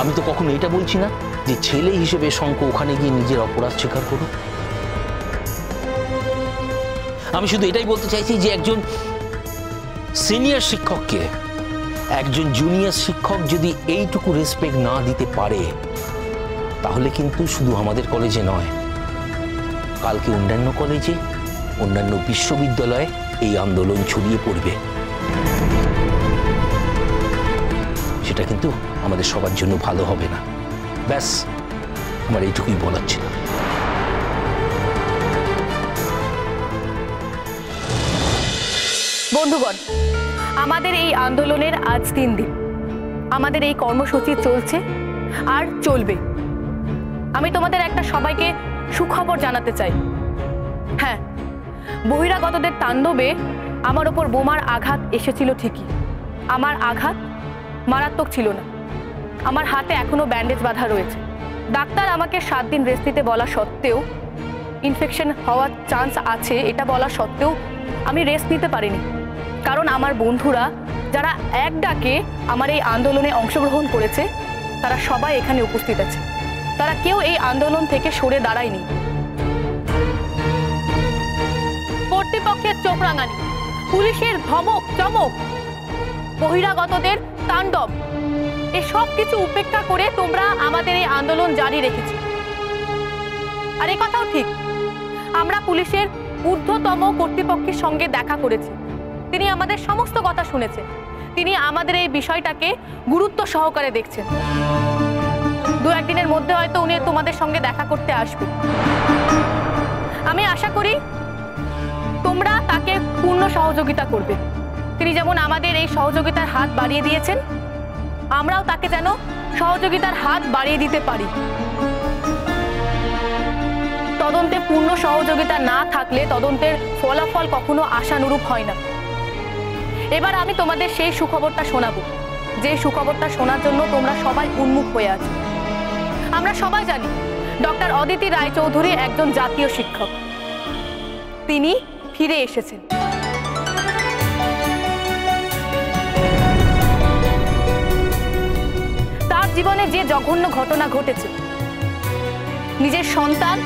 আমি তো কখনো এটা বলছি না যে ছেলে হিসেবে শঙ্খ ওখানে গিয়ে নিজের অপরাধ স্বীকার করুক। আমি শুধু এটাই বলতে চাইছি যে একজন সিনিয়র শিক্ষককে একজন জুনিয়র শিক্ষক যদি এইটুকু রেসপেক্ট না দিতে পারে, তাহলে কিন্তু শুধু আমাদের কলেজে নয়, কালকে অন্যান্য কলেজে, অন্যান্য বিশ্ববিদ্যালয়ে এই আন্দোলন ছড়িয়ে পড়বে। সেটা কিন্তু আমাদের সবার জন্য ভালো হবে না। ব্যাস, আমার এইটুকুই বলার ছিল। বন্ধুগণ, আমাদের এই আন্দোলনের আজ 3 দিন। আমাদের এই কর্মসূচি চলছে আর চলবে। আমি তোমাদের একটা সবাইকে সুখবর জানাতে চাই। হ্যাঁ, বহিরাগতদের তাণ্ডবে আমার ওপর বোমার আঘাত এসেছিল ঠিকই। আমার আঘাত মারাত্মক ছিল না। আমার হাতে এখনো ব্যান্ডেজ বাঁধা রয়েছে। ডাক্তার আমাকে 7 দিন রেস্ট নিতে বলা সত্ত্বেও, ইনফেকশন হওয়ার চান্স আছে এটা বলা সত্ত্বেও আমি রেস্ট নিতে পারিনি। কারণ আমার বন্ধুরা যারা এক ডাকে আমার এই আন্দোলনে অংশগ্রহণ করেছে, তারা সবাই এখানে উপস্থিত আছে। তারা কেউ এই আন্দোলন থেকে সরে দাঁড়ায়নি। কর্তৃপক্ষের চোখ রাঙানি, পুলিশের ধমক চমক, বহিরাগতদের তাণ্ডব, এসব কিছু উপেক্ষা করে তোমরা আমাদের এই আন্দোলন জারি রেখেছি। আর এই কথাও ঠিক, আমরা পুলিশের ঊর্ধ্বতম কর্তৃপক্ষের সঙ্গে দেখা করেছি। তিনি আমাদের সমস্ত কথা শুনেছেন। তিনি আমাদের এই বিষয়টাকে গুরুত্ব সহকারে দেখছেন। 2-1 দিনের মধ্যে হয়তো উনি তোমাদের সঙ্গে দেখা করতে আসবেন। আমি আশা করি তোমরা তাকে পূর্ণ সহযোগিতা করবে। তিনি যেমন আমাদের এই সহযোগিতার হাত বাড়িয়ে দিয়েছেন, আমরাও তাকে যেন সহযোগিতার হাত বাড়িয়ে দিতে পারি। তদন্তে পূর্ণ সহযোগিতা না থাকলে তদন্তের ফলাফল কখনো আশানুরূপ হয় না। এবার আমি তোমাদের সেই সুখবরটা শোনাবো, যে সুখবরটা শোনার জন্য তোমরা সবাই উন্মুখ হয়ে আছো। আমরা সবাই জানি ডক্টর অদিতি রায়চৌধুরী একজন জাতীয় শিক্ষক। তিনি ফিরে এসেছেন। তার জীবনে যে জঘন্য ঘটনা ঘটেছে, নিজের সন্তান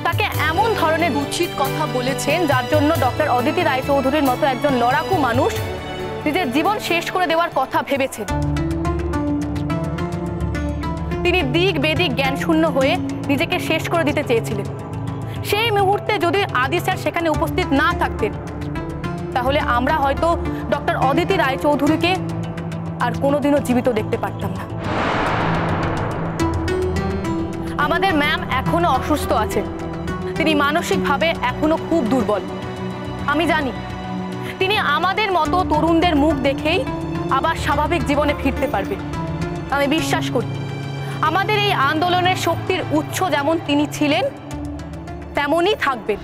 তাকে এমন ধরনের উচিত কথা বলেছেন যার জন্য ডক্টর অদিতি রায়চৌধুরীর মতো একজন লড়াকু মানুষ নিজের জীবন শেষ করে দেওয়ার কথা ভেবেছেন। তিনি দিক বেদিক জ্ঞান শূন্য হয়ে নিজেকে শেষ করে দিতে চেয়েছিলেন। সেই মুহূর্তে যদি আদি স্যার সেখানে উপস্থিত না থাকতেন, তাহলে আমরা হয়তো ডক্টর অদিতি রায়চৌধুরীকে আর কোনোদিনও জীবিত দেখতে পারতাম না। আমাদের ম্যাম এখনো অসুস্থ আছেন। তিনি মানসিকভাবে এখনো খুব দুর্বল। আমি জানি তিনি আমাদের মতো তরুণদের মুখ দেখেই আবার স্বাভাবিক জীবনে ফিরতে পারবেন। আমি বিশ্বাস করি আমাদের এই আন্দোলনের শক্তির উৎস যেমন তিনি ছিলেন, তেমনই থাকবেন।